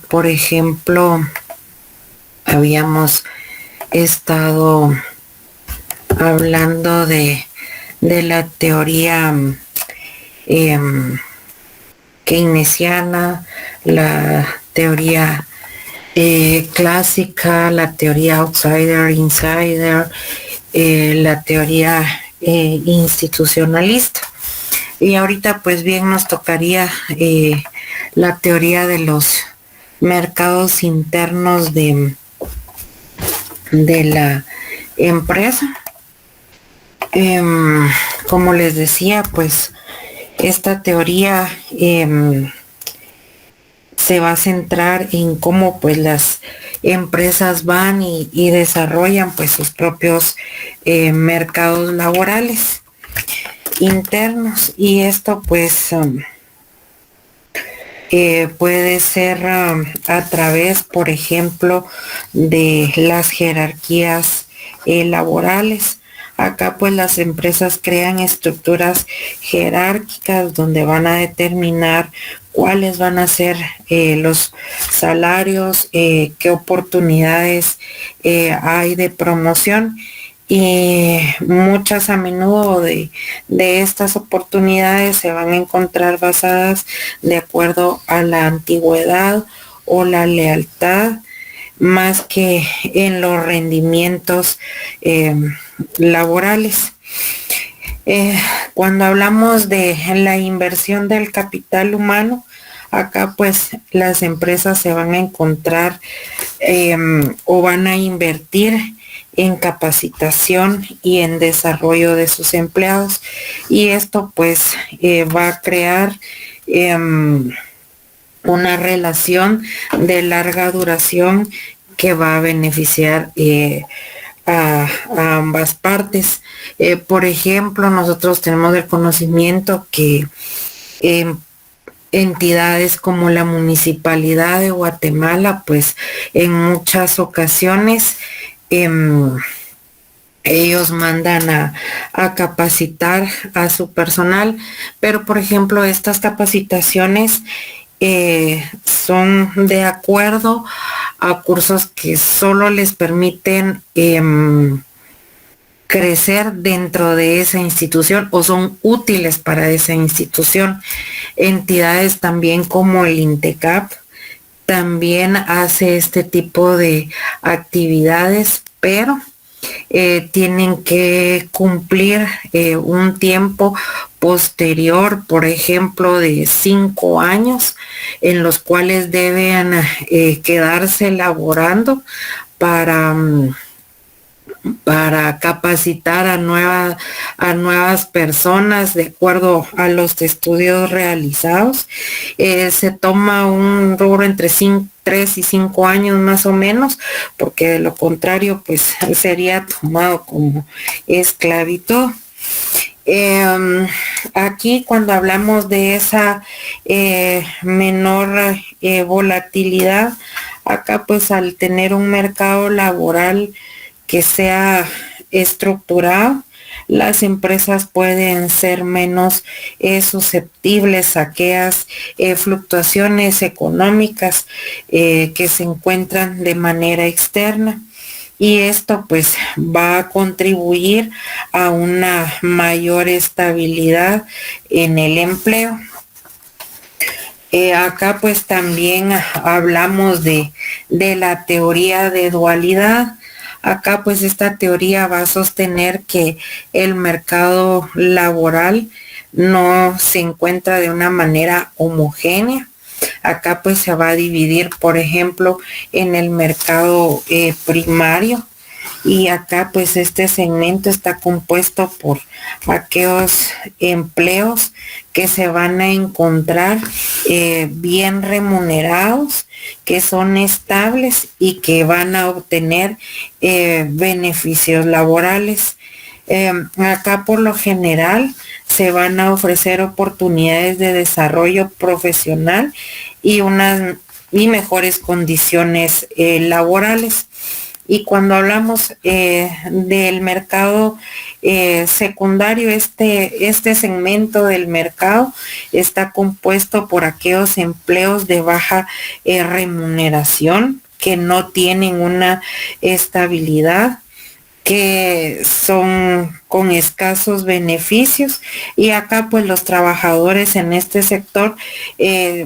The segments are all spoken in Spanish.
Por ejemplo, habíamos estado hablando de la teoría keynesiana, la teoría clásica, la teoría outsider-insider, la teoría institucionalista. Y ahorita pues bien nos tocaría la teoría de los mercados internos de la empresa. Como les decía, pues esta teoría se va a centrar en cómo pues las empresas van y desarrollan pues sus propios mercados laborales internos, y esto pues puede ser a través, por ejemplo, de las jerarquías laborales. Acá pues las empresas crean estructuras jerárquicas donde van a determinar cuáles van a ser los salarios, qué oportunidades hay de promoción, y muchas a menudo de estas oportunidades se van a encontrar basadas de acuerdo a la antigüedad o la lealtad, más que en los rendimientos laborales. Cuando hablamos de la inversión del capital humano, acá pues las empresas se van a encontrar o van a invertir en capacitación y en desarrollo de sus empleados, y esto pues va a crear una relación de larga duración que va a beneficiar a ambas partes. Por ejemplo, nosotros tenemos el conocimiento que entidades como la Municipalidad de Guatemala, pues en muchas ocasiones ellos mandan a capacitar a su personal, pero por ejemplo estas capacitaciones son de acuerdo a cursos que solo les permiten crecer dentro de esa institución o son útiles para esa institución. Entidades también como el INTECAP también hace este tipo de actividades, pero tienen que cumplir un tiempo posterior, por ejemplo, de 5 años, en los cuales deben quedarse laborando para capacitar a nuevas personas de acuerdo a los estudios realizados. Se toma un rubro entre 3 y 5 años más o menos, porque de lo contrario pues sería tomado como esclavitud. Aquí cuando hablamos de esa menor volatilidad, acá pues al tener un mercado laboral que sea estructurado, las empresas pueden ser menos susceptibles a aquellas fluctuaciones económicas que se encuentran de manera externa, y esto pues va a contribuir a una mayor estabilidad en el empleo. Acá pues también hablamos de la teoría de dualidad. Acá pues esta teoría va a sostener que el mercado laboral no se encuentra de una manera homogénea. Acá pues se va a dividir, por ejemplo, en el mercado primario, y acá pues este segmento está compuesto por aquellos empleos que se van a encontrar bien remunerados, que son estables y que van a obtener beneficios laborales. Acá por lo general se van a ofrecer oportunidades de desarrollo profesional y mejores condiciones laborales. Y cuando hablamos del mercado secundario, este segmento del mercado está compuesto por aquellos empleos de baja remuneración que no tienen una estabilidad, que son con escasos beneficios, y acá pues los trabajadores en este sector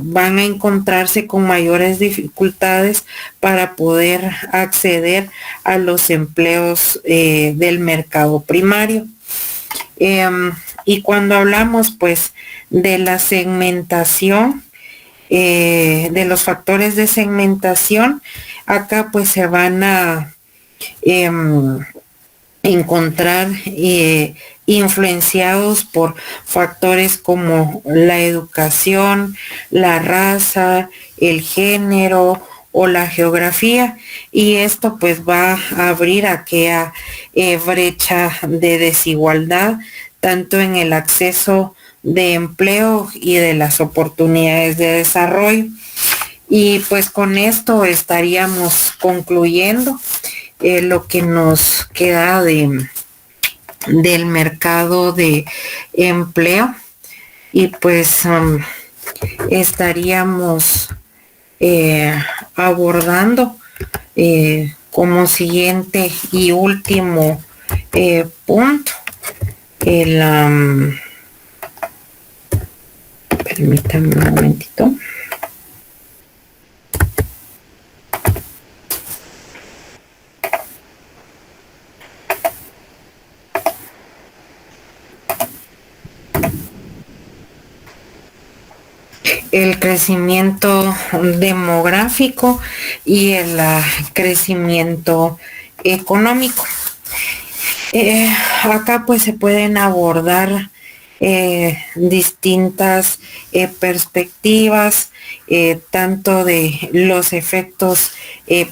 van a encontrarse con mayores dificultades para poder acceder a los empleos del mercado primario. Y cuando hablamos pues de la segmentación, de los factores de segmentación, acá pues se van a encontrar influenciados por factores como la educación, la raza, el género o la geografía, y esto pues va a abrir aquella brecha de desigualdad tanto en el acceso de empleo y de las oportunidades de desarrollo. Y pues con esto estaríamos concluyendo lo que nos queda del mercado de empleo, y pues estaríamos abordando como siguiente y último punto permítanme un momentito. El crecimiento demográfico y el crecimiento económico. Acá pues se pueden abordar distintas perspectivas, tanto de los efectos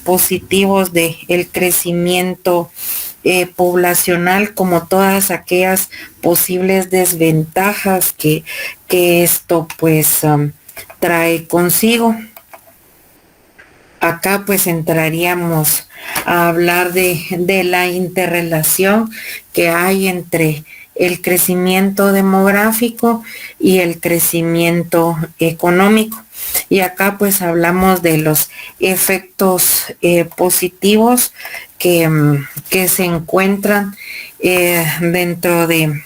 positivos del crecimiento poblacional, como todas aquellas posibles desventajas que esto pues trae consigo. Acá pues entraríamos a hablar de la interrelación que hay entre el crecimiento demográfico y el crecimiento económico. Y acá pues hablamos de los efectos positivos que se encuentran dentro de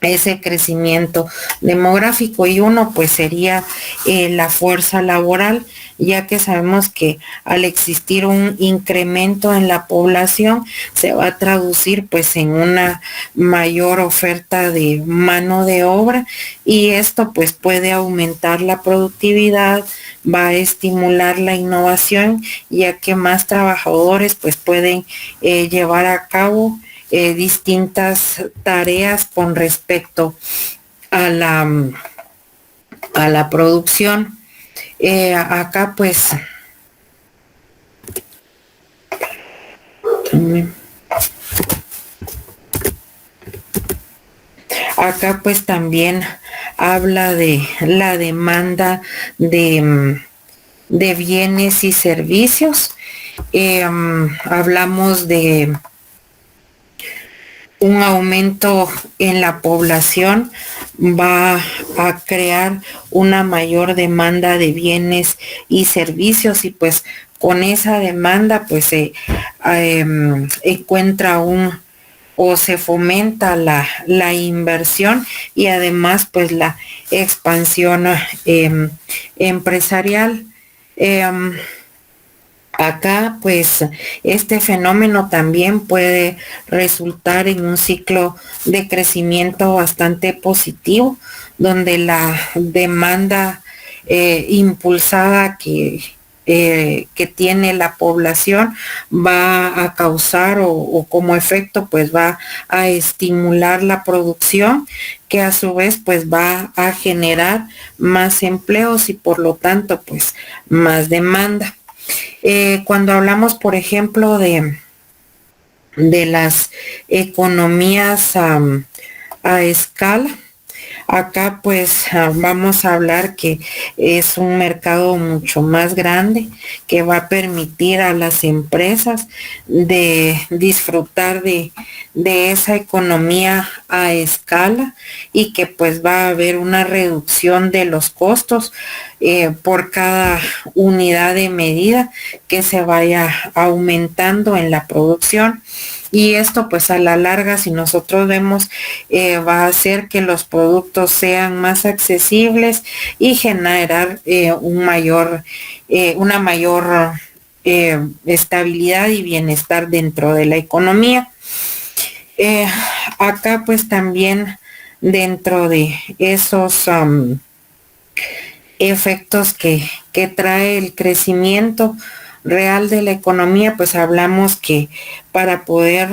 ese crecimiento demográfico, y uno pues sería la fuerza laboral, ya que sabemos que al existir un incremento en la población se va a traducir pues en una mayor oferta de mano de obra, y esto pues puede aumentar la productividad, va a estimular la innovación, ya que más trabajadores pues pueden llevar a cabo distintas tareas con respecto a la producción. Acá pues también habla de la demanda de bienes y servicios. Hablamos de un aumento en la población, va a crear una mayor demanda de bienes y servicios, y pues con esa demanda pues se encuentra o se fomenta la inversión, y además pues la expansión empresarial. Acá, pues, este fenómeno también puede resultar en un ciclo de crecimiento bastante positivo, donde la demanda impulsada que tiene la población va a causar o como efecto pues va a estimular la producción, que a su vez pues va a generar más empleos y por lo tanto pues más demanda. Cuando hablamos, por ejemplo, de las economías a escala, Acá pues vamos a hablar que es un mercado mucho más grande que va a permitir a las empresas de disfrutar de esa economía a escala y que pues va a haber una reducción de los costos por cada unidad de medida que se vaya aumentando en la producción. Y esto pues a la larga, si nosotros vemos, va a hacer que los productos sean más accesibles y generar una mayor estabilidad y bienestar dentro de la economía. Eh, Acá pues también dentro de esos efectos que trae el crecimiento real de la economía, pues hablamos que para poder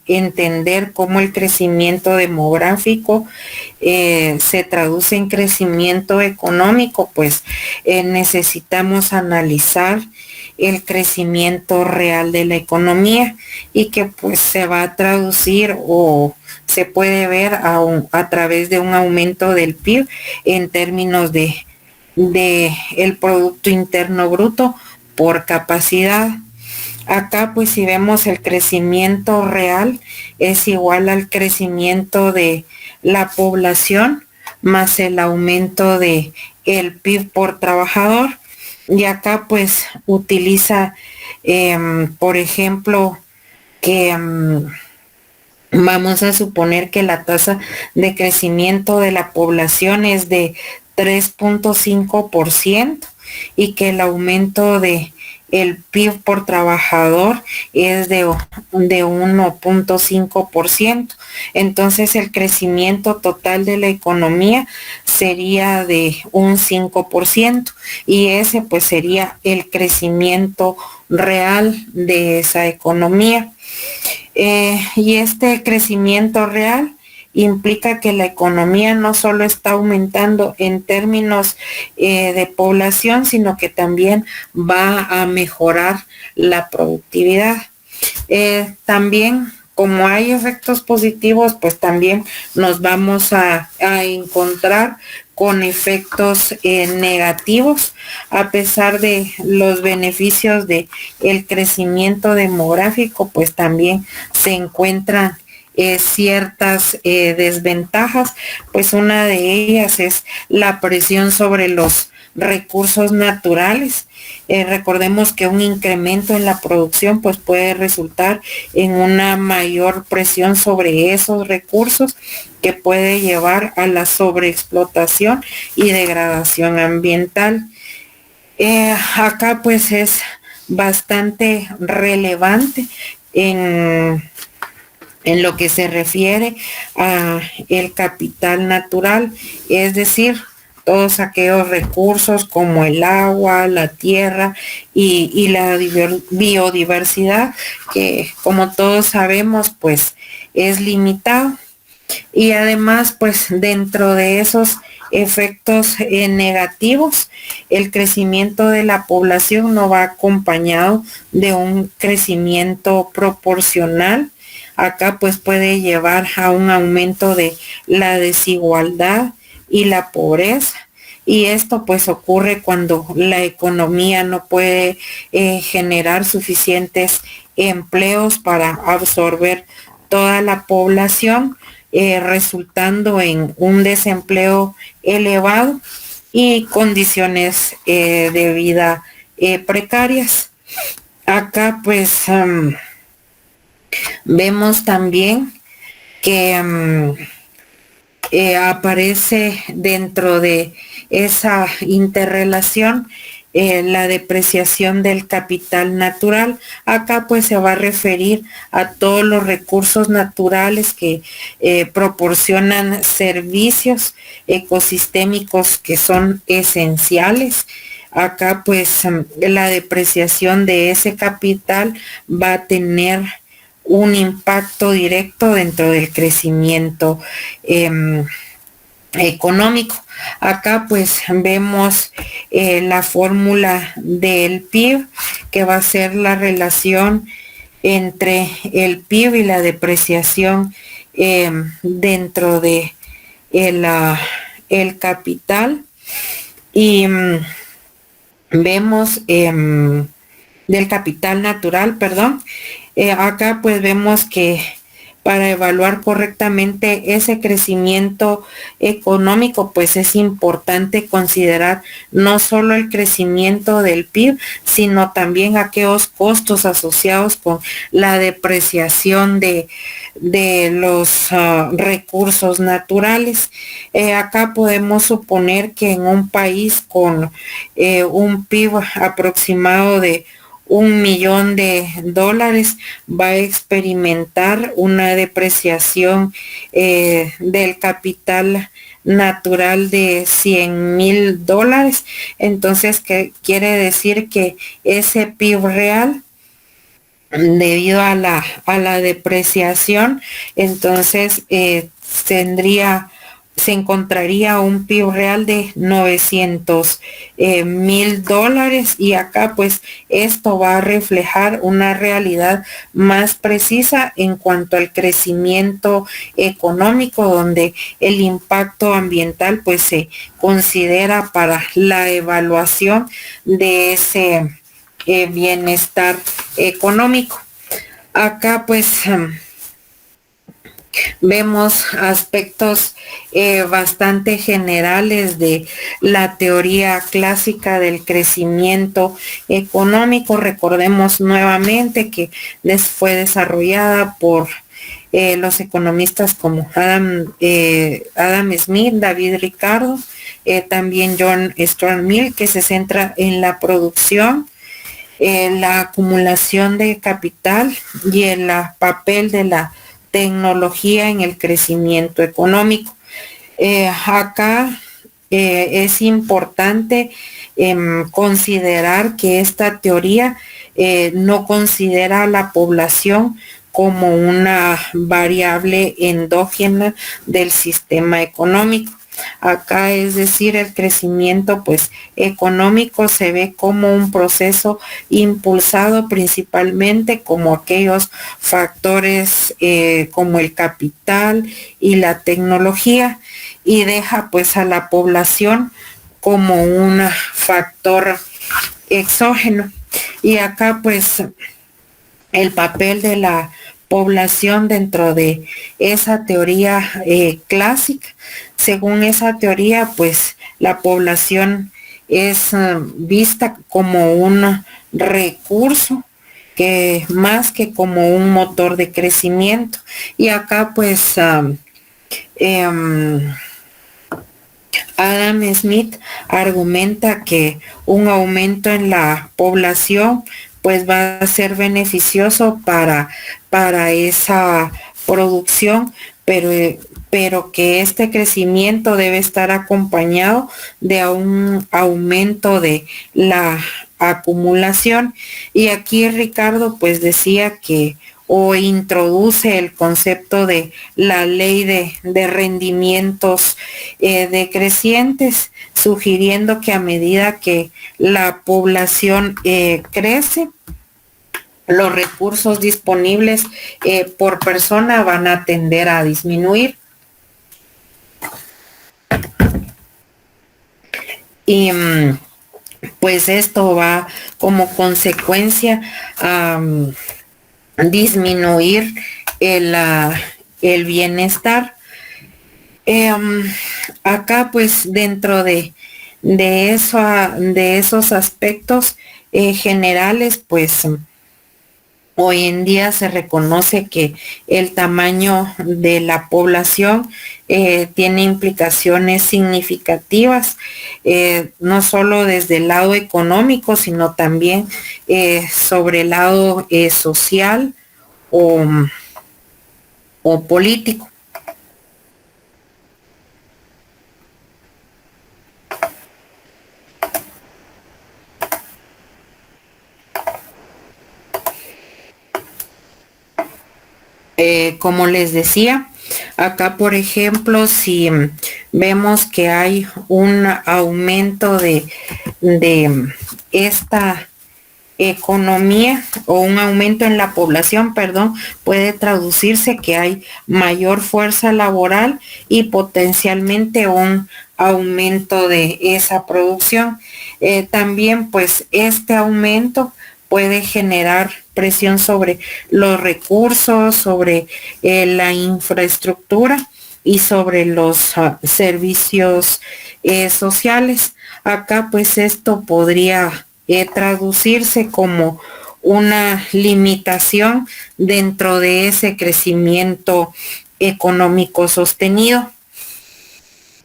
entender cómo el crecimiento demográfico se traduce en crecimiento económico, pues necesitamos analizar el crecimiento real de la economía y que pues se va a traducir o se puede ver a través de un aumento del PIB en términos de el Producto Interno Bruto por capacidad. Acá pues si vemos el crecimiento real es igual al crecimiento de la población más el aumento de el PIB por trabajador. Y acá pues utiliza, por ejemplo, que vamos a suponer que la tasa de crecimiento de la población es de 3.5% y que el aumento de el PIB por trabajador es de 1.5%. Entonces el crecimiento total de la economía sería de un 5% y ese pues sería el crecimiento real de esa economía. Y este crecimiento real implica que la economía no solo está aumentando en términos de población, sino que también va a mejorar la productividad. También, como hay efectos positivos, pues también nos vamos a encontrar con efectos negativos, a pesar de los beneficios de el crecimiento demográfico, pues también se encuentran ciertas desventajas, pues una de ellas es la presión sobre los recursos naturales. Recordemos que un incremento en la producción pues puede resultar en una mayor presión sobre esos recursos que puede llevar a la sobreexplotación y degradación ambiental. Acá pues es bastante relevante en lo que se refiere a el capital natural, es decir, todos aquellos recursos como el agua, la tierra y la biodiversidad, que como todos sabemos, pues es limitado. Y además, pues dentro de esos efectos negativos, el crecimiento de la población no va acompañado de un crecimiento proporcional. Acá pues puede llevar a un aumento de la desigualdad y la pobreza. Y esto pues ocurre cuando la economía no puede generar suficientes empleos para absorber toda la población, resultando en un desempleo elevado y condiciones de vida precarias. Acá pues vemos también que aparece dentro de esa interrelación la depreciación del capital natural. Acá pues se va a referir a todos los recursos naturales que proporcionan servicios ecosistémicos que son esenciales. Acá pues la depreciación de ese capital va a tener un impacto directo dentro del crecimiento económico. Acá pues vemos la fórmula del PIB, que va a ser la relación entre el PIB y la depreciación dentro de el, el capital y vemos del capital natural, perdón. Acá pues vemos que para evaluar correctamente ese crecimiento económico, pues es importante considerar no solo el crecimiento del PIB, sino también aquellos costos asociados con la depreciación de los recursos naturales. Acá podemos suponer que en un país con un PIB aproximado de $1.000.000 va a experimentar una depreciación del capital natural de $100.000. Entonces, ¿qué quiere decir? Que ese PIB real, debido a la depreciación, entonces se encontraría un PIB real de $900.000, y acá pues esto va a reflejar una realidad más precisa en cuanto al crecimiento económico, donde el impacto ambiental pues se considera para la evaluación de ese bienestar económico. Acá pues vemos aspectos bastante generales de la teoría clásica del crecimiento económico. Recordemos nuevamente que fue desarrollada por los economistas como Adam Smith, David Ricardo, también John Stuart Mill, que se centra en la producción, la acumulación de capital y el papel de la tecnología en el crecimiento económico. Acá es importante considerar que esta teoría no considera a la población como una variable endógena del sistema económico. Acá, es decir, el crecimiento pues económico se ve como un proceso impulsado principalmente como aquellos factores como el capital y la tecnología, y deja pues a la población como un factor exógeno. Y acá pues el papel de la población dentro de esa teoría clásica. Según esa teoría, pues la población es vista como un recurso, que más que como un motor de crecimiento. Y acá pues Adam Smith argumenta que un aumento en la población pues va a ser beneficioso para esa producción, pero que este crecimiento debe estar acompañado de un aumento de la acumulación. Y aquí Ricardo pues decía que, o introduce el concepto de la ley de rendimientos decrecientes, sugiriendo que a medida que la población crece, los recursos disponibles por persona van a tender a disminuir. Y pues esto va como consecuencia a disminuir el bienestar. Acá pues dentro de esos aspectos generales, pues hoy en día se reconoce que el tamaño de la población tiene implicaciones significativas, no solo desde el lado económico, sino también sobre el lado social o político. Como les decía, acá por ejemplo, si vemos que hay un aumento de esta economía o un aumento en la población, perdón, puede traducirse que hay mayor fuerza laboral y potencialmente un aumento de esa producción. También pues este aumento puede generar presión sobre los recursos, sobre la infraestructura y sobre los servicios sociales. Acá pues esto podría traducirse como una limitación dentro de ese crecimiento económico sostenido.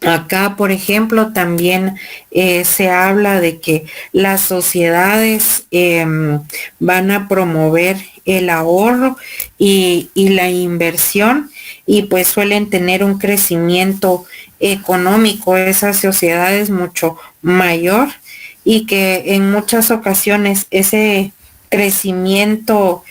Acá, por ejemplo, también se habla de que las sociedades van a promover el ahorro y la inversión y pues suelen tener un crecimiento económico, esas sociedades mucho mayor y que en muchas ocasiones ese crecimiento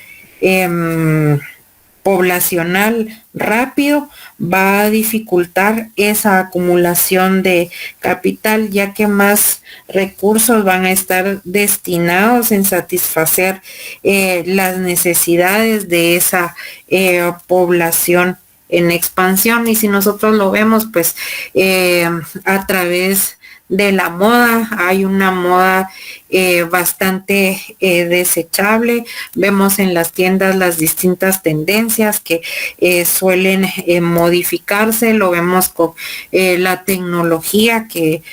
poblacional rápido va a dificultar esa acumulación de capital, ya que más recursos van a estar destinados en satisfacer las necesidades de esa población en expansión. Y si nosotros lo vemos, pues a través de la moda, hay una moda bastante desechable. Vemos en las tiendas las distintas tendencias que suelen modificarse. Lo vemos con la tecnología que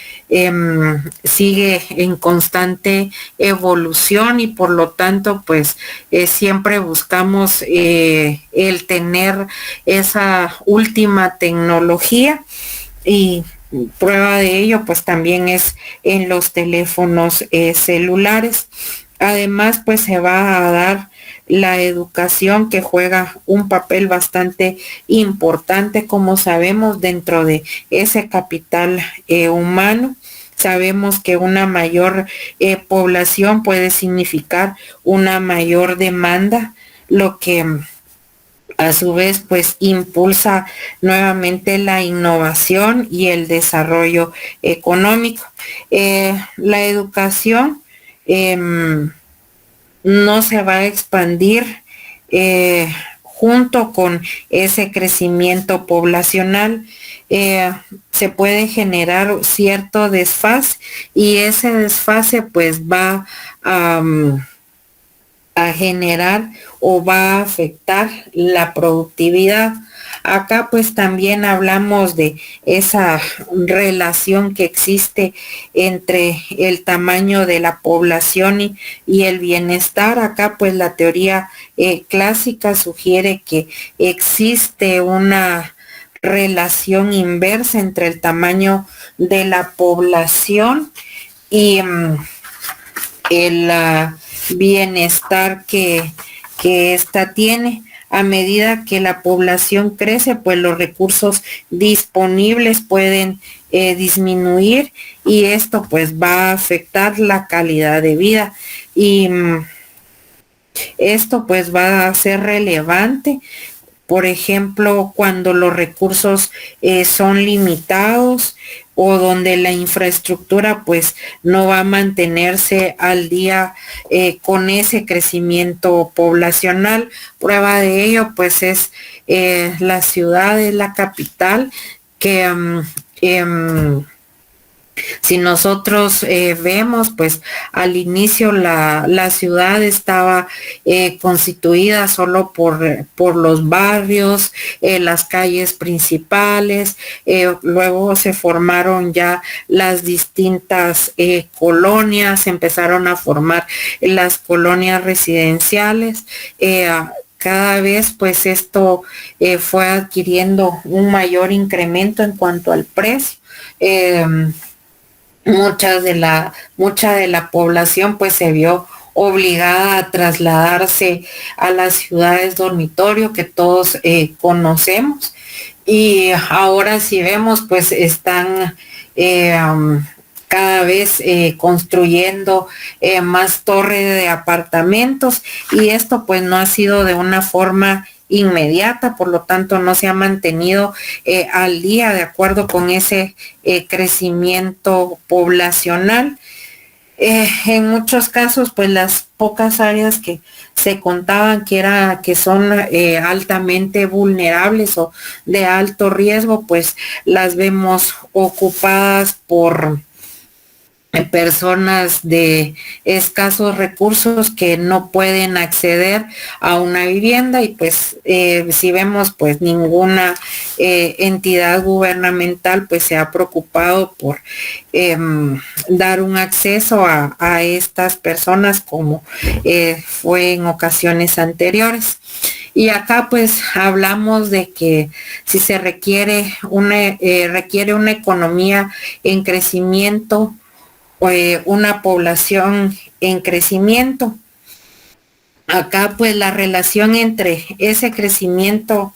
sigue en constante evolución y por lo tanto pues siempre buscamos el tener esa última tecnología y prueba de ello pues también es en los teléfonos celulares. Además pues se va a dar la educación, que juega un papel bastante importante, como sabemos, dentro de ese capital humano. Sabemos que una mayor población puede significar una mayor demanda, lo que a su vez pues impulsa nuevamente la innovación y el desarrollo económico. La educación no se va a expandir junto con ese crecimiento poblacional. Se puede generar cierto desfase y ese desfase pues va a generar o va a afectar la productividad. Acá pues también hablamos de esa relación que existe entre el tamaño de la población y el bienestar. Acá pues la teoría clásica sugiere que existe una relación inversa entre el tamaño de la población y el bienestar que ésta tiene. A medida que la población crece, pues los recursos disponibles pueden disminuir y esto pues va a afectar la calidad de vida y esto pues va a ser relevante. Por ejemplo, cuando los recursos son limitados o donde la infraestructura pues no va a mantenerse al día con ese crecimiento poblacional. Prueba de ello pues es la ciudad, es la capital que si nosotros vemos, pues al inicio la ciudad estaba constituida solo por los barrios, las calles principales, luego se formaron ya las distintas colonias, empezaron a formar las colonias residenciales. Cada vez pues esto fue adquiriendo un mayor incremento en cuanto al precio. Mucha de la población pues se vio obligada a trasladarse a las ciudades dormitorio que todos conocemos y ahora si vemos pues están cada vez construyendo más torres de apartamentos y esto pues no ha sido de una forma inmediata, por lo tanto no se ha mantenido al día de acuerdo con ese crecimiento poblacional. En muchos casos, pues las pocas áreas que se contaban que son altamente vulnerables o de alto riesgo, pues las vemos ocupadas por personas de escasos recursos que no pueden acceder a una vivienda y pues si vemos pues ninguna entidad gubernamental pues se ha preocupado por dar un acceso a estas personas como fue en ocasiones anteriores. Y acá pues hablamos de que si se requiere una economía en crecimiento, una población en crecimiento. Acá pues la relación entre ese crecimiento,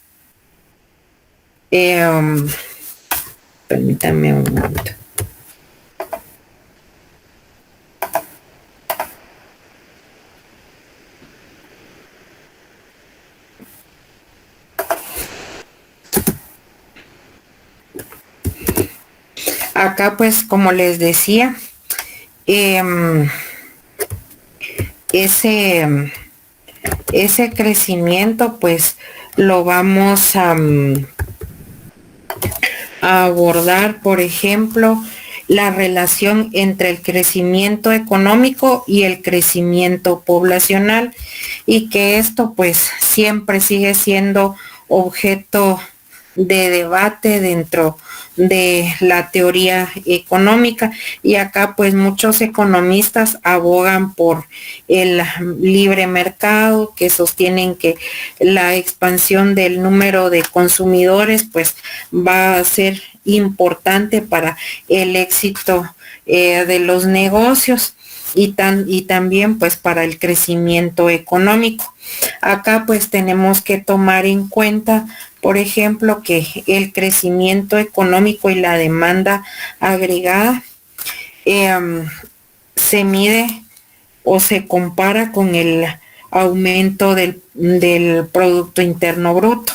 permítame un momento. Acá pues como les decía, ese crecimiento pues lo vamos a abordar, por ejemplo, la relación entre el crecimiento económico y el crecimiento poblacional, y que esto pues siempre sigue siendo objeto de debate dentro de la teoría económica, y acá pues muchos economistas abogan por el libre mercado, que sostienen que la expansión del número de consumidores pues va a ser importante para el éxito de los negocios y también pues para el crecimiento económico. Acá pues tenemos que tomar en cuenta, por ejemplo, que el crecimiento económico y la demanda agregada se mide o se compara con el aumento del Producto Interno Bruto.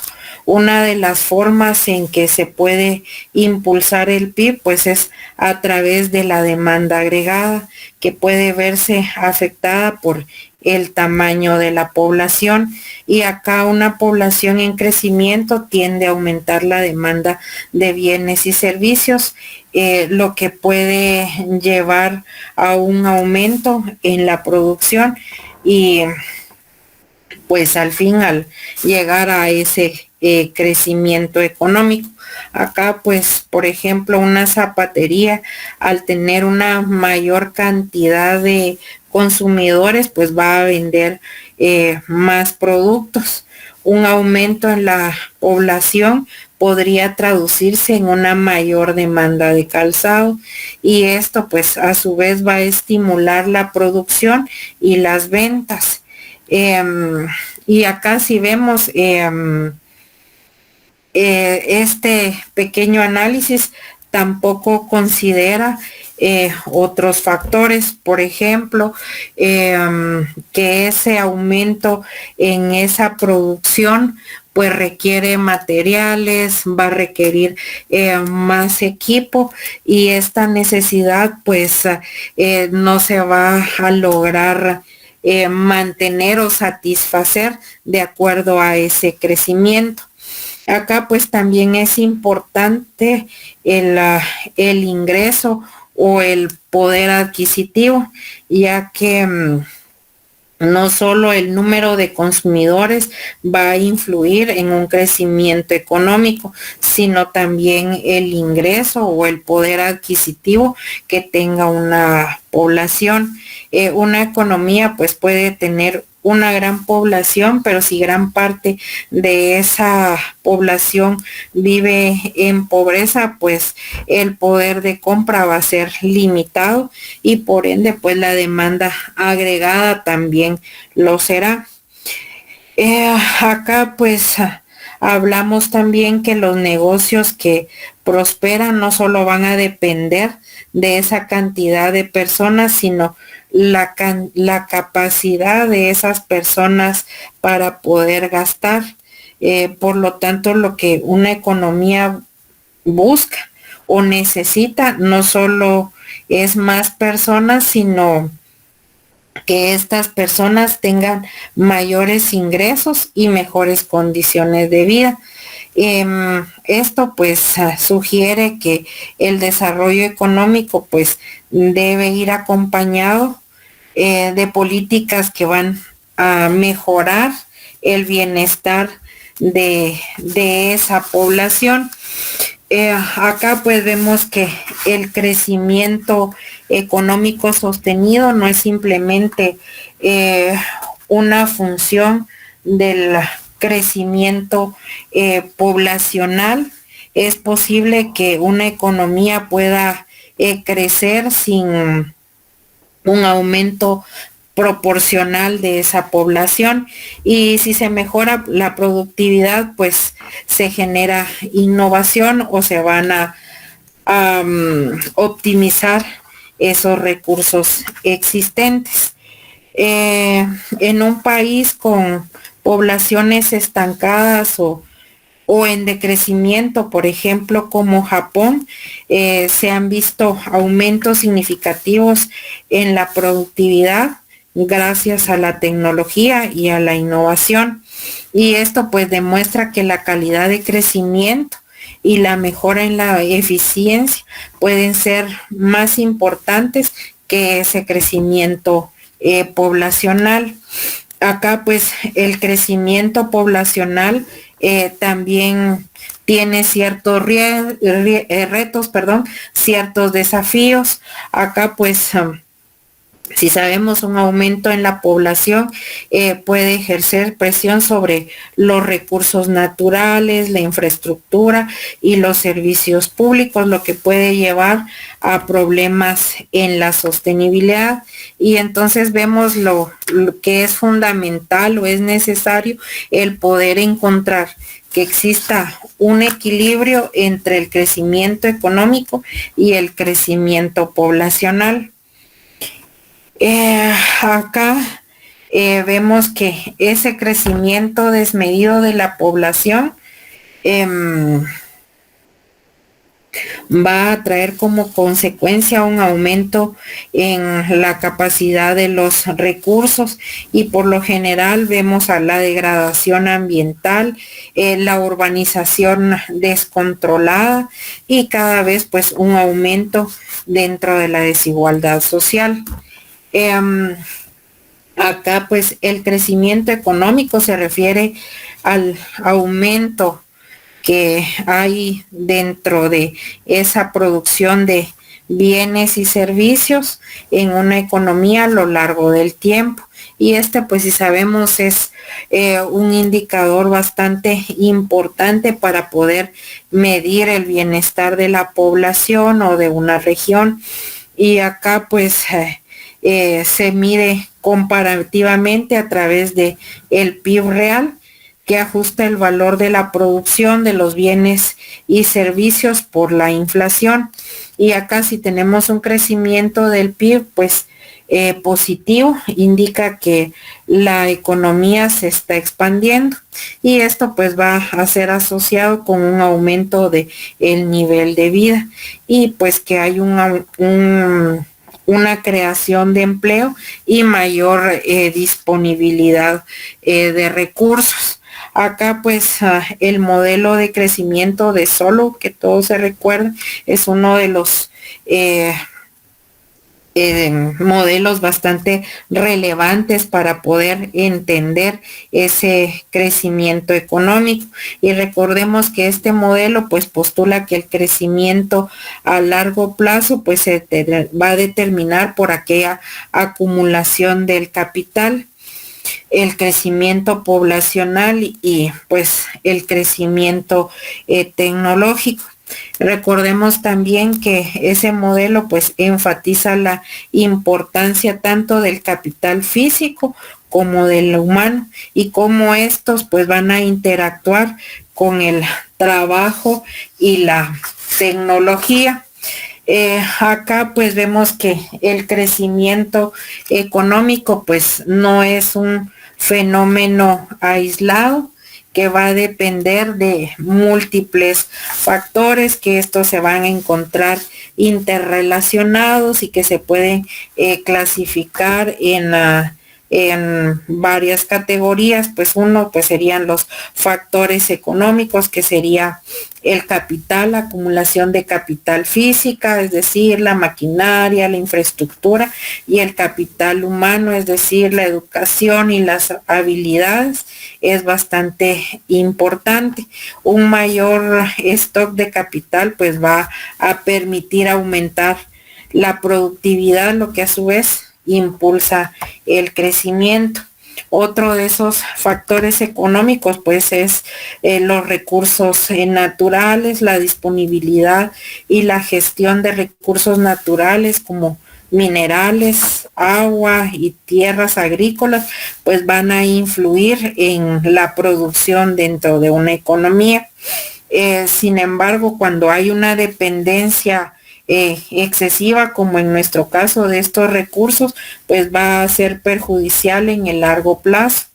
Una de las formas en que se puede impulsar el PIB pues es a través de la demanda agregada, que puede verse afectada por el tamaño de la población, y acá una población en crecimiento tiende a aumentar la demanda de bienes y servicios, lo que puede llevar a un aumento en la producción y pues al fin al llegar a ese crecimiento económico. Acá pues por ejemplo una zapatería, al tener una mayor cantidad de consumidores pues va a vender más productos. Un aumento en la población podría traducirse en una mayor demanda de calzado, y esto pues a su vez va a estimular la producción y las ventas. Y acá si vemos este pequeño análisis tampoco considera otros factores, por ejemplo, que ese aumento en esa producción pues requiere materiales, va a requerir más equipo, y esta necesidad pues no se va a lograr mantener o satisfacer de acuerdo a ese crecimiento. Acá pues también es importante el ingreso o el poder adquisitivo, ya que no solo el número de consumidores va a influir en un crecimiento económico, sino también el ingreso o el poder adquisitivo que tenga una población. Una economía pues puede tener una gran población, pero si gran parte de esa población vive en pobreza, pues el poder de compra va a ser limitado, y por ende pues la demanda agregada también lo será. Acá pues hablamos también que los negocios que prosperan no solo van a depender de esa cantidad de personas, sino la capacidad de esas personas para poder gastar. Por lo tanto, lo que una economía busca o necesita no solo es más personas, sino que estas personas tengan mayores ingresos y mejores condiciones de vida. Esto pues sugiere que el desarrollo económico pues debe ir acompañado de políticas que van a mejorar el bienestar de esa población. Acá pues vemos que el crecimiento económico sostenido no es simplemente una función del crecimiento poblacional. Es posible que una economía pueda crecer sin un aumento proporcional de esa población, y si se mejora la productividad pues se genera innovación o se van a optimizar esos recursos existentes. En un país con poblaciones estancadas o en decrecimiento, por ejemplo, como Japón, se han visto aumentos significativos en la productividad gracias a la tecnología y a la innovación. Y esto pues demuestra que la calidad de crecimiento y la mejora en la eficiencia pueden ser más importantes que ese crecimiento poblacional. Acá pues el crecimiento poblacional también tiene ciertos retos, ciertos desafíos. Acá pues si sabemos un aumento en la población puede ejercer presión sobre los recursos naturales, la infraestructura y los servicios públicos, lo que puede llevar a problemas en la sostenibilidad. Y entonces vemos lo que es fundamental o es necesario el poder encontrar que exista un equilibrio entre el crecimiento económico y el crecimiento poblacional. Acá vemos que ese crecimiento desmedido de la población va a traer como consecuencia un aumento en la capacidad de los recursos, y por lo general vemos a la degradación ambiental, la urbanización descontrolada y cada vez pues un aumento dentro de la desigualdad social. Acá pues el crecimiento económico se refiere al aumento que hay dentro de esa producción de bienes y servicios en una economía a lo largo del tiempo. Y este, pues si sabemos, es un indicador bastante importante para poder medir el bienestar de la población o de una región. Y acá pues se mide comparativamente a través de el PIB real, que ajusta el valor de la producción de los bienes y servicios por la inflación. Y acá si tenemos un crecimiento del PIB, pues positivo, indica que la economía se está expandiendo, y esto pues va a ser asociado con un aumento de el nivel de vida, y pues que hay una creación de empleo y mayor disponibilidad de recursos. Acá pues el modelo de crecimiento de Solow, que todos se recuerdan, es uno de los modelos bastante relevantes para poder entender ese crecimiento económico. Y recordemos que este modelo pues postula que el crecimiento a largo plazo pues se va a determinar por aquella acumulación del capital, el crecimiento poblacional y pues el crecimiento tecnológico. Recordemos también que ese modelo pues enfatiza la importancia tanto del capital físico como del humano, y cómo estos pues van a interactuar con el trabajo y la tecnología. Acá pues vemos que el crecimiento económico pues no es un fenómeno aislado, que va a depender de múltiples factores, que estos se van a encontrar interrelacionados y que se pueden clasificar en varias categorías. Pues uno pues serían los factores económicos, que sería el capital, la acumulación de capital física, es decir, la maquinaria, la infraestructura, y el capital humano, es decir, la educación y las habilidades, es bastante importante. Un mayor stock de capital pues va a permitir aumentar la productividad, lo que a su vez impulsa el crecimiento. Otro de esos factores económicos pues es los recursos naturales, la disponibilidad y la gestión de recursos naturales como minerales, agua y tierras agrícolas, pues van a influir en la producción dentro de una economía. Sin embargo, cuando hay una dependencia excesiva, como en nuestro caso de estos recursos, pues va a ser perjudicial en el largo plazo,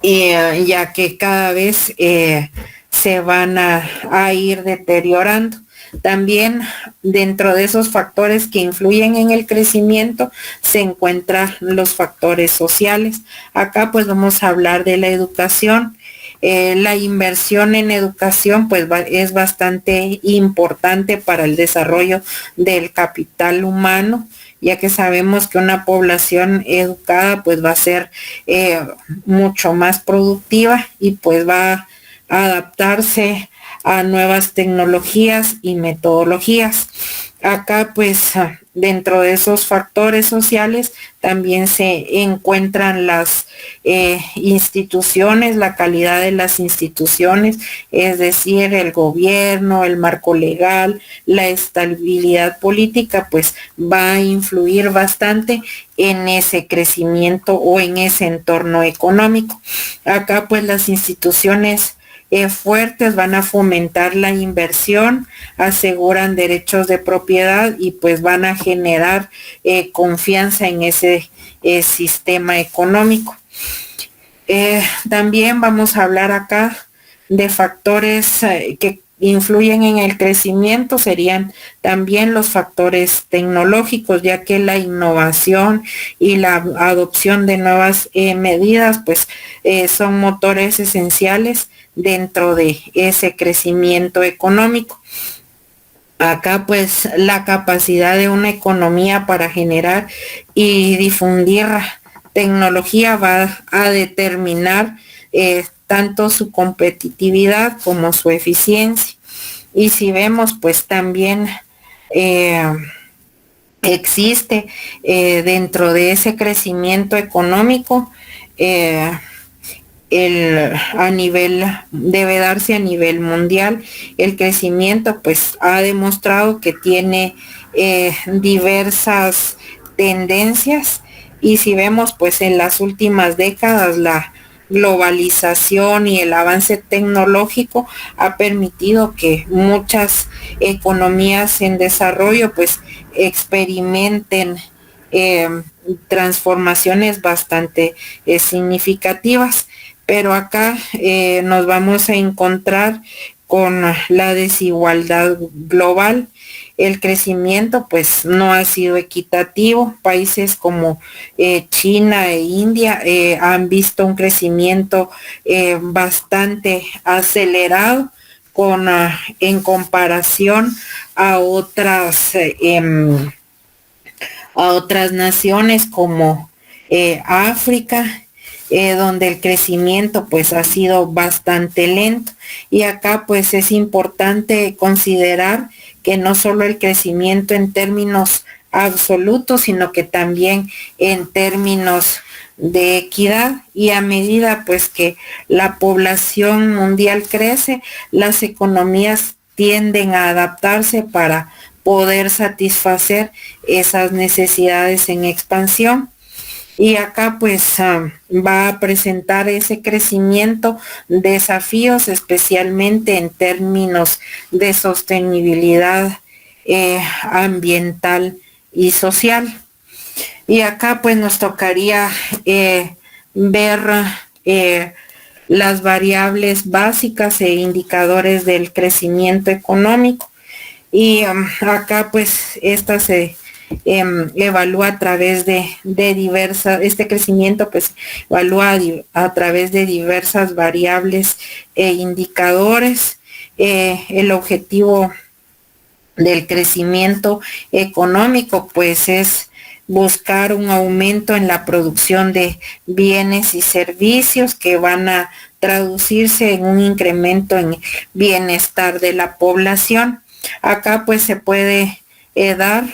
ya que cada vez se van a ir deteriorando. También dentro de esos factores que influyen en el crecimiento se encuentran los factores sociales. Acá pues vamos a hablar de la educación. La inversión en educación pues es bastante importante para el desarrollo del capital humano, ya que sabemos que una población educada pues va a ser mucho más productiva y pues va a adaptarse a nuevas tecnologías y metodologías. Acá pues dentro de esos factores sociales también se encuentran las instituciones, la calidad de las instituciones, es decir, el gobierno, el marco legal, la estabilidad política, pues va a influir bastante en ese crecimiento o en ese entorno económico. Acá pues las instituciones fuertes van a fomentar la inversión, aseguran derechos de propiedad y pues van a generar confianza en ese sistema económico. También vamos a hablar acá de factores que influyen en el crecimiento, serían también los factores tecnológicos, ya que la innovación y la adopción de nuevas medidas pues son motores esenciales dentro de ese crecimiento económico. Acá pues la capacidad de una economía para generar y difundir tecnología va a determinar tanto su competitividad como su eficiencia. Y si vemos pues también existe dentro de ese crecimiento económico debe darse a nivel mundial. El crecimiento pues ha demostrado que tiene diversas tendencias, y si vemos pues en las últimas décadas la globalización y el avance tecnológico ha permitido que muchas economías en desarrollo pues experimenten transformaciones bastante significativas. Pero acá nos vamos a encontrar con la desigualdad global. El crecimiento pues no ha sido equitativo. Países como China e India han visto un crecimiento bastante acelerado en comparación a otras naciones como África, donde el crecimiento pues ha sido bastante lento. Y acá pues es importante considerar que no solo el crecimiento en términos absolutos, sino que también en términos de equidad, y a medida pues que la población mundial crece, las economías tienden a adaptarse para poder satisfacer esas necesidades en expansión. Y acá pues va a presentar ese crecimiento desafíos, especialmente en términos de sostenibilidad ambiental y social. Y acá pues nos tocaría ver las variables básicas e indicadores del crecimiento económico. Y acá pues esta se evalúa a través de diversas, este crecimiento pues evalúa a través de diversas variables e indicadores. El objetivo del crecimiento económico pues es buscar un aumento en la producción de bienes y servicios que van a traducirse en un incremento en bienestar de la población. Acá pues se puede dar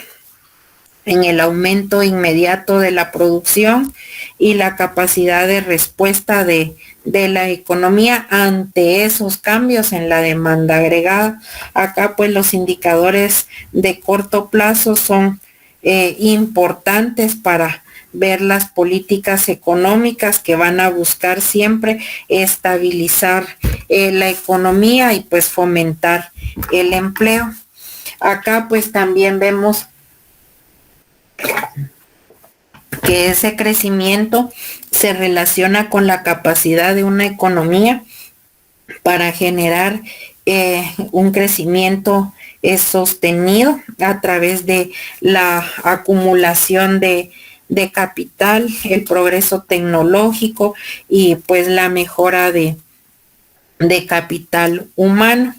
en el aumento inmediato de la producción y la capacidad de respuesta de la economía ante esos cambios en la demanda agregada. Acá pues los indicadores de corto plazo son importantes para ver las políticas económicas que van a buscar siempre estabilizar la economía y pues fomentar el empleo. Acá pues también vemos que ese crecimiento se relaciona con la capacidad de una economía para generar un crecimiento sostenido a través de la acumulación de capital, el progreso tecnológico y pues la mejora de capital humano.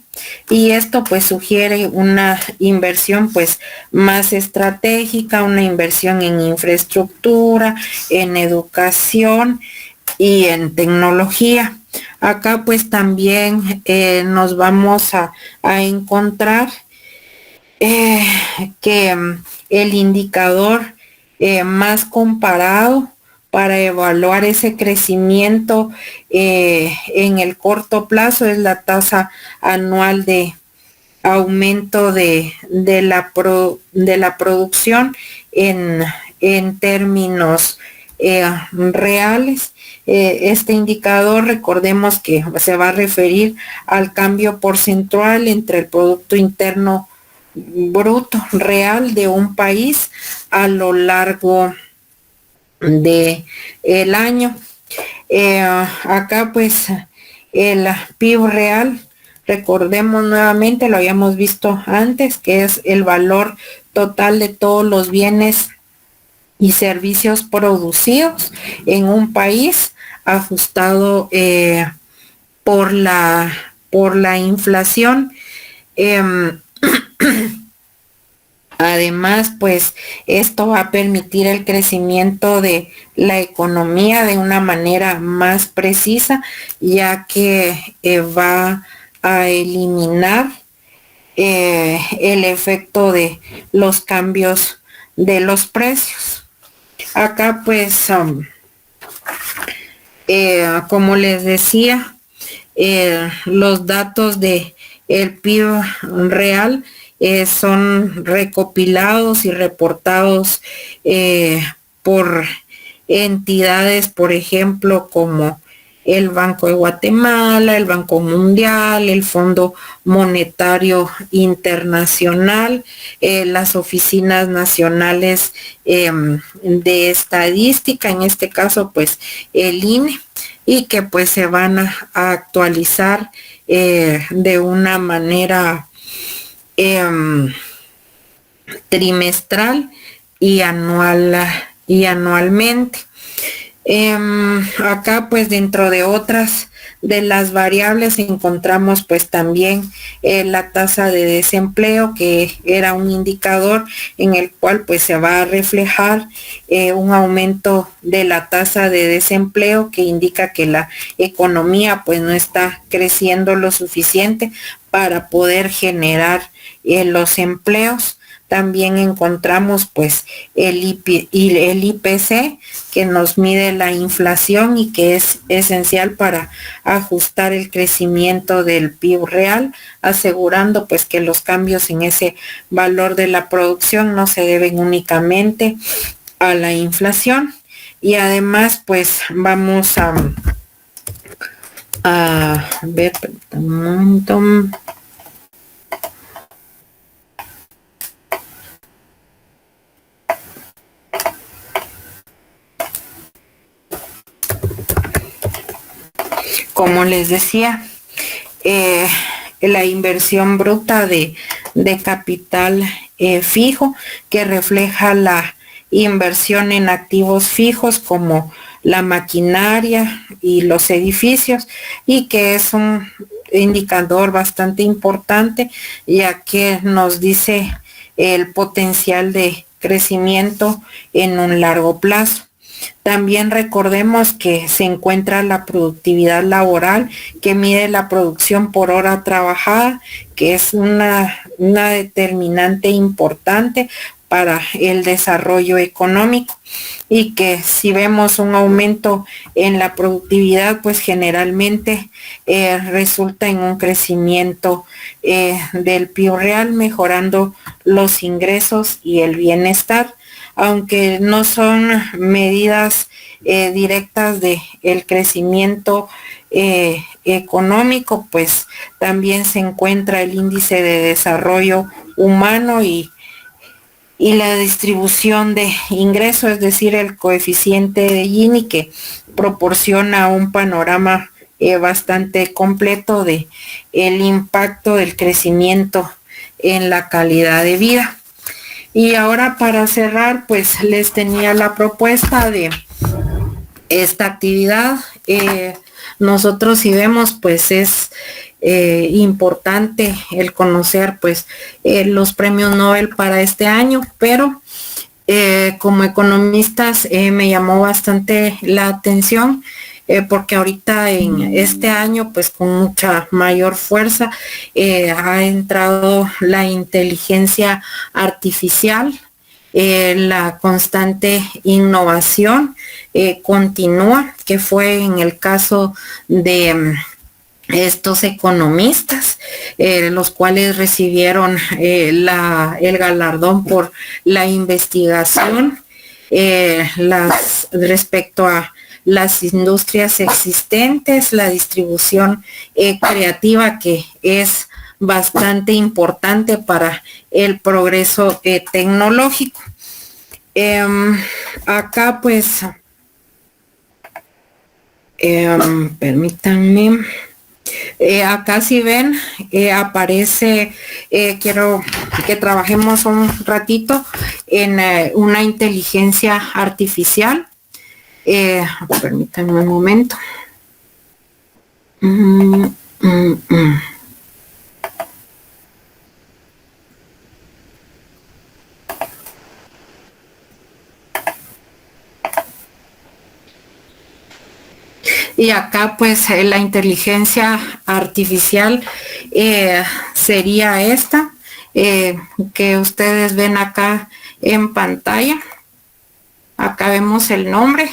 Y esto pues sugiere una inversión pues más estratégica, una inversión en infraestructura, en educación y en tecnología. Acá pues también nos vamos a encontrar que el indicador más comparado para evaluar ese crecimiento en el corto plazo es la tasa anual de aumento de la producción en términos reales. Este indicador, recordemos que se va a referir al cambio porcentual entre el Producto Interno Bruto real de un país a lo largo de el año. Acá pues el PIB real, recordemos nuevamente, lo habíamos visto antes, que es el valor total de todos los bienes y servicios producidos en un país ajustado por la inflación. Además, pues esto va a permitir el crecimiento de la economía de una manera más precisa, ya que va a eliminar el efecto de los cambios de los precios. Acá, pues, como les decía, los datos de el PIB real son recopilados y reportados por entidades, por ejemplo, como el Banco de Guatemala, el Banco Mundial, el Fondo Monetario Internacional, las oficinas nacionales de estadística, en este caso, pues el INE, y que pues se van a actualizar de una manera trimestral y anualmente. Acá pues dentro de otras de las variables encontramos pues también la tasa de desempleo, que era un indicador en el cual pues se va a reflejar un aumento de la tasa de desempleo, que indica que la economía pues no está creciendo lo suficiente para poder generar los empleos. También encontramos pues el IPC, que nos mide la inflación y que es esencial para ajustar el crecimiento del PIB real, asegurando pues que los cambios en ese valor de la producción no se deben únicamente a la inflación. Y además pues vamos a ver un momento. Como les decía, la inversión bruta de de capital fijo, que refleja la inversión en activos fijos como la maquinaria y los edificios, y que es un indicador bastante importante, ya que nos dice el potencial de crecimiento en un largo plazo. También recordemos que se encuentra la productividad laboral, que mide la producción por hora trabajada, que es una determinante importante para el desarrollo económico, y que si vemos un aumento en la productividad, pues generalmente resulta en un crecimiento del PIB real, mejorando los ingresos y el bienestar, aunque no son medidas directas de el crecimiento económico, pues también se encuentra el índice de desarrollo humano y la distribución de ingresos, es decir, el coeficiente de Gini, que proporciona un panorama bastante completo de el impacto del crecimiento en la calidad de vida. Y ahora, para cerrar, pues les tenía la propuesta de esta actividad. Nosotros, si vemos, pues es importante el conocer pues los premios Nobel para este año, pero como economistas me llamó bastante la atención, porque ahorita en este año, pues con mucha mayor fuerza, ha entrado la inteligencia artificial. La constante innovación continúa, que fue en el caso de estos economistas, los cuales recibieron el galardón por la investigación respecto a las industrias existentes, la distribución creativa, que es bastante importante para el progreso tecnológico. Acá pues, permítanme. Acá, si ven, aparece, quiero que trabajemos un ratito en una inteligencia artificial. Permítanme un momento. Y acá pues la inteligencia artificial sería esta que ustedes ven acá en pantalla. Acá vemos el nombre.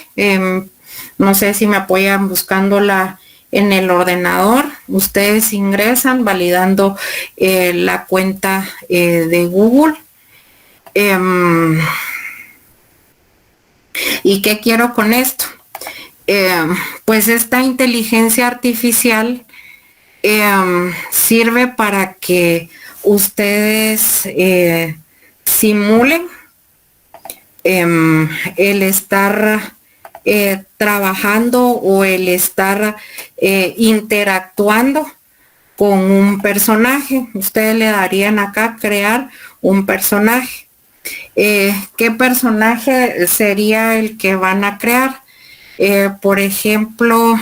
No sé si me apoyan buscándola en el ordenador. Ustedes ingresan validando la cuenta de Google. ¿Y qué quiero con esto? Pues esta inteligencia artificial sirve para que ustedes simulen el estar trabajando o el estar interactuando con un personaje. Ustedes le darían acá crear un personaje. ¿Qué personaje sería el que van a crear? Por ejemplo,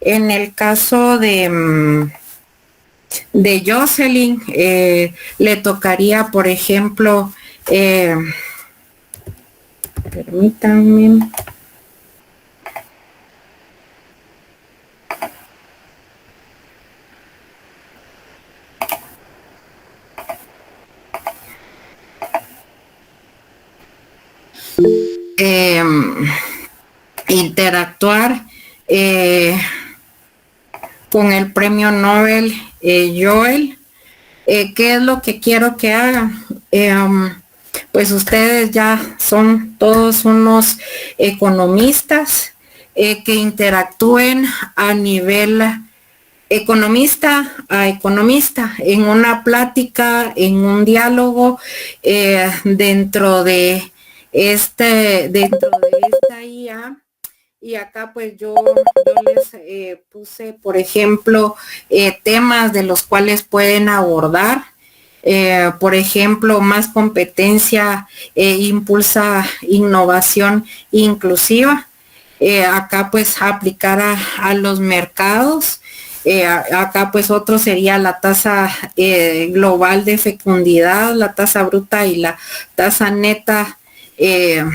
en el caso de Jocelyn, le tocaría, por ejemplo, permítanme. Interactuar con el premio Nobel Joel. ¿Qué es lo que quiero que hagan? Pues ustedes ya son todos unos economistas que interactúen a nivel economista a economista, en una plática, en un diálogo dentro de esta IA. Y acá pues yo les puse, por ejemplo, temas de los cuales pueden abordar. Por ejemplo, más competencia impulsa innovación inclusiva. Acá pues aplicar a los mercados. Acá pues otro sería la tasa global de fecundidad, la tasa bruta y la tasa neta de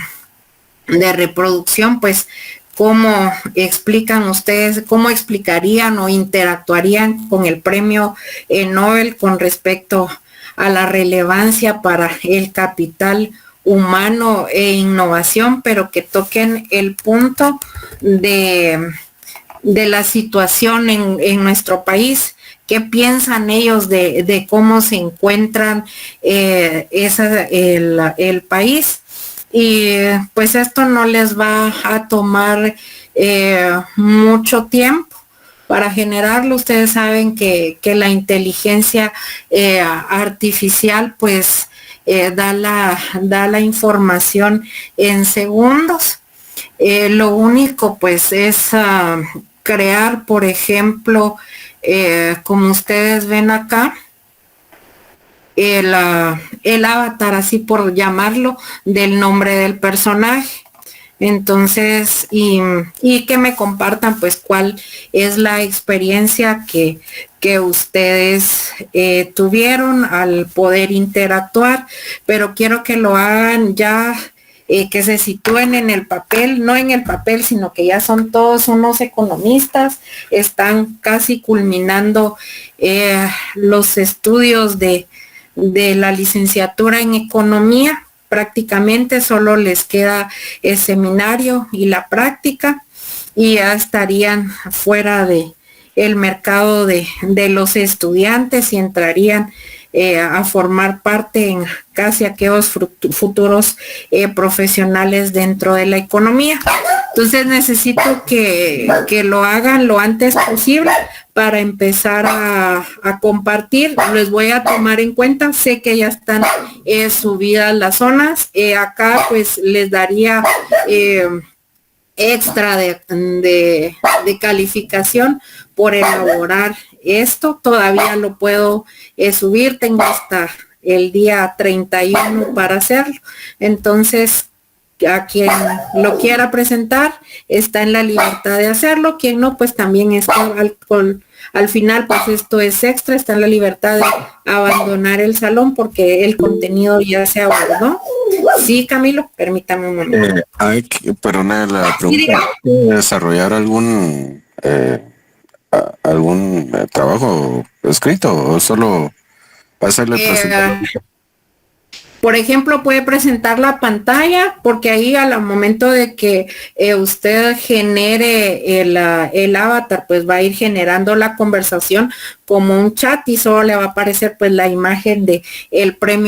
reproducción. Pues cómo explican ustedes, cómo explicarían o interactuarían con el premio Nobel con respecto a la relevancia para el capital humano e innovación, pero que toquen el punto de la situación en nuestro país. ¿Qué piensan ellos de cómo se encuentran el país? Y pues esto no les va a tomar mucho tiempo para generarlo. Ustedes saben que la inteligencia artificial pues da la información en segundos. Lo único pues es crear, por ejemplo, como ustedes ven acá, el avatar, así por llamarlo, del nombre del personaje. Entonces, y que me compartan pues cuál es la experiencia que ustedes tuvieron al poder interactuar, pero quiero que lo hagan ya, que se sitúen en el papel, no en el papel, sino que ya son todos unos economistas, están casi culminando los estudios de la licenciatura en economía. Prácticamente solo les queda el seminario y la práctica y ya estarían fuera de el mercado de los estudiantes y entrarían a formar parte en casi aquellos futuros profesionales dentro de la economía. Entonces necesito que lo hagan lo antes posible para empezar a compartir. Les voy a tomar en cuenta, sé que ya están subidas las zonas. Acá pues les daría extra de calificación por elaborar esto. Todavía lo puedo subir, tengo hasta el día 31 para hacerlo. Entonces, a quien lo quiera presentar está en la libertad de hacerlo, quien no, pues también está al final, pues esto es extra, está en la libertad de abandonar el salón porque el contenido ya se abordó. Sí, Camilo, permítame un momento. Perdona la pregunta. ¿Desarrollar algún trabajo escrito o solo pasarle presentación? Por ejemplo, puede presentar la pantalla porque ahí al momento de que usted genere el avatar, pues va a ir generando la conversación como un chat y solo le va a aparecer pues la imagen de el premio